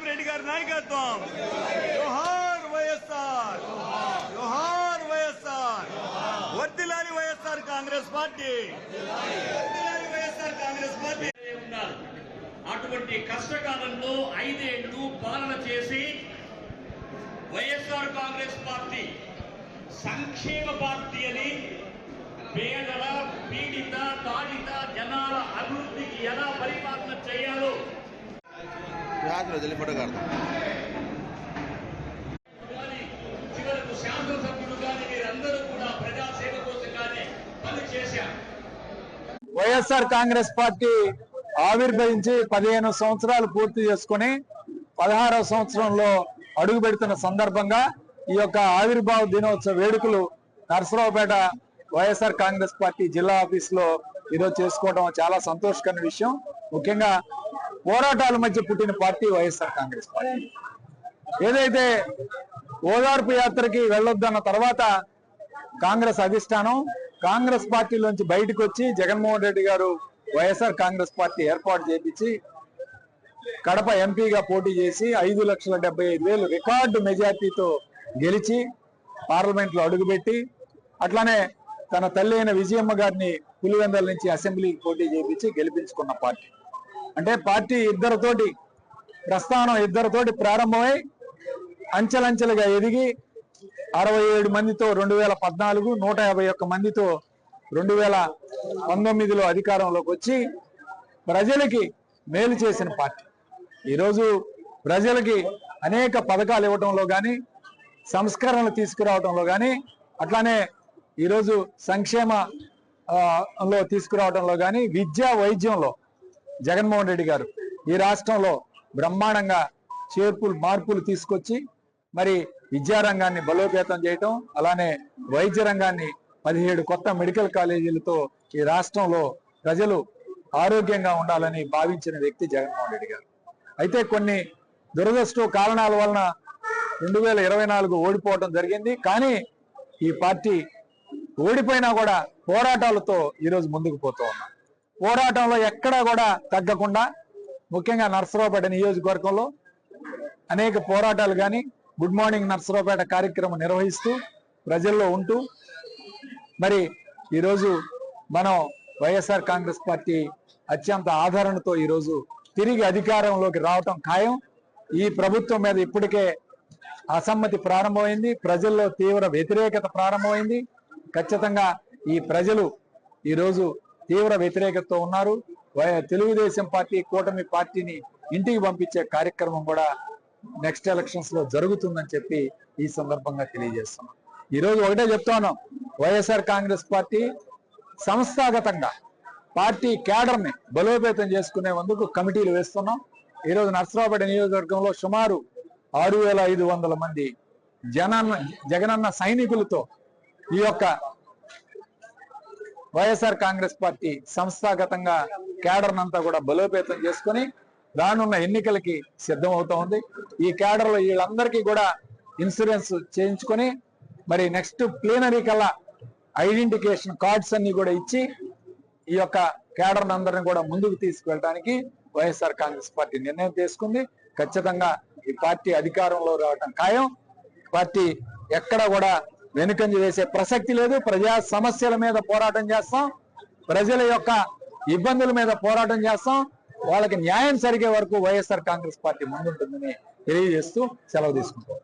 రెడ్డి గారి నాయకత్వం జోహార్ వైఎస్ఆర్, జోహార్ వైఎస్ఆర్, వర్ధిల్లాలి వైఎస్ఆర్ కాంగ్రెస్ పార్టీ, వర్ధిల్లాలి వైఎస్ఆర్ కాంగ్రెస్ పార్టీ. అటువంటి కష్టకాలంలో 5 ఏళ్లు పాలన చేసి వైఎస్ఆర్ కాంగ్రెస్ పార్టీ సంక్షేమ పార్టీ అని పేదల పీడిత బాధిత జనాల అభివృద్ధికి ఎలా పరిపాలన చేయాలో చివరకు శాసనసభ్యులు కానీ మీరందరూ కూడా ప్రజాసేవ కోసం కానీ పనిచేశారు. వైఎస్ఆర్ కాంగ్రెస్ పార్టీ ఆవిర్భవించి 15 సంవత్సరాలు పూర్తి చేసుకుని 16వ సంవత్సరంలో అడుగు పెడుతున్న సందర్భంగా ఈ యొక్క ఆవిర్భావ దినోత్సవ వేడుకలు నరసరావుపేట వైఎస్ఆర్ కాంగ్రెస్ పార్టీ జిల్లా ఆఫీస్ లో ఈరోజు చేసుకోవడం చాలా సంతోషకరమైన విషయం. ముఖ్యంగా పోరాటాల మధ్య పుట్టిన పార్టీ వైఎస్ఆర్ కాంగ్రెస్ పార్టీ. ఏదైతే ఓదార్పు యాత్రకి వెళ్ళొద్దన్న తర్వాత కాంగ్రెస్ అధిష్టానం కాంగ్రెస్ పార్టీలోంచి బయటకు వచ్చి జగన్మోహన్ రెడ్డి గారు వైఎస్ఆర్ కాంగ్రెస్ పార్టీ ఏర్పాటు చేపించి కడప ఎంపీగా పోటీ చేసి 5,75,000 రికార్డు మెజార్టీతో గెలిచి పార్లమెంట్ లో అడుగుపెట్టి అట్లానే తన తల్లి అయిన విజయమ్మ గారిని పులివెందల నుంచి అసెంబ్లీకి పోటీ చేపించి గెలిపించుకున్న పార్టీ. అంటే పార్టీ ఇద్దరితోటి ప్రారంభమై అంచెలంచెలుగా ఎదిగి 67 మందితో 2014, 151 మందితో 2019లో అధికారంలోకి వచ్చి ప్రజలకి మేలు చేసిన పార్టీ. ఈరోజు ప్రజలకి అనేక పథకాలు ఇవ్వడంలో కానీ సంస్కరణలు తీసుకురావడంలో కానీ అట్లానే ఈరోజు సంక్షేమంలో తీసుకురావడంలో కానీ విద్యా వైద్యంలో జగన్మోహన్ రెడ్డి గారు ఈ రాష్ట్రంలో బ్రహ్మాండంగా మార్పులు తీసుకొచ్చి మరి విద్యారంగాన్ని బలోపేతం చేయటం, అలానే వైద్య రంగాన్ని 17 కొత్త మెడికల్ కాలేజీలతో ఈ రాష్ట్రంలో ప్రజలు ఆరోగ్యంగా ఉండాలని భావించిన వ్యక్తి జగన్మోహన్ రెడ్డి గారు. అయితే కొన్ని దురదృష్ట కారణాల వలన 2024 ఓడిపోవడం జరిగింది. కానీ ఈ పార్టీ ఓడిపోయినా కూడా పోరాటాలతో ఈరోజు ముందుకు పోతూ ఉన్నాం. పోరాటంలో ఎక్కడా కూడా తగ్గకుండా ముఖ్యంగా నరసరావుపేట నియోజకవర్గంలో అనేక పోరాటాలు కానీ గుడ్ మార్నింగ్ నరసరావుపేట కార్యక్రమం నిర్వహిస్తూ ప్రజల్లో ఉంటూ మరి ఈరోజు మనం వైఎస్ఆర్ కాంగ్రెస్ పార్టీ అత్యంత ఆదరణతో ఈరోజు తిరిగి అధికారంలోకి రావటం ఖాయం. ఈ ప్రభుత్వం మీద ఇప్పటికే అసమ్మతి ప్రారంభమైంది, ప్రజల్లో తీవ్ర వ్యతిరేకత ప్రారంభమైంది. ఖచ్చితంగా ఈ ప్రజలు ఈరోజు తీవ్ర వ్యతిరేకతతో ఉన్నారు. తెలుగుదేశం పార్టీ కూటమి పార్టీని ఇంటికి పంపించే కార్యక్రమం కూడా నెక్స్ట్ ఎలక్షన్స్ లో జరుగుతుందని చెప్పి ఈ సందర్భంగా తెలియజేస్తున్నాం. ఈరోజు ఒకటే చెప్తా ఉన్నాం, వైఎస్ఆర్ కాంగ్రెస్ పార్టీ సంస్థాగతంగా పార్టీ క్యాడర్ ని బలోపేతం చేసుకునేందుకు కమిటీలు వేస్తున్నాం. ఈరోజు నరసరావుపేట నియోజకవర్గంలో సుమారు 6,500 మంది జగనన్న సైనికులతో ఈ యొక్క వైఎస్ఆర్ కాంగ్రెస్ పార్టీ సంస్థాగతంగా క్యాడర్ నంతా కూడా బలోపేతం చేసుకుని రానున్న ఎన్నికలకి సిద్ధం అవుతా ఉంది. ఈ క్యాడర్ లో వీళ్ళందరికీ కూడా ఇన్సూరెన్స్ చేయించుకొని మరి నెక్స్ట్ ప్లీనరీ కల్లా ఐడెంటిఫికేషన్ కార్డ్స్ అన్ని కూడా ఇచ్చి ఈ యొక్క క్యాడర్ అందరిని కూడా ముందుకు తీసుకువెళ్ళడానికి వైఎస్ఆర్ కాంగ్రెస్ పార్టీ నిర్ణయం తీసుకుంది. ఖచ్చితంగా ఈ పార్టీ అధికారంలో రావటం ఖాయం. పార్టీ ఎక్కడ కూడా వెనుకంజ వేసే ప్రసక్తి లేదు. ప్రజా సమస్యల మీద పోరాటం చేస్తాం, ప్రజల యొక్క ఇబ్బందుల మీద పోరాటం చేస్తాం. వాళ్ళకి న్యాయం జరిగే వరకు వైఎస్ఆర్ కాంగ్రెస్ పార్టీ ముందుంటుందని తెలియజేస్తూ సెలవు తీసుకుంటాం.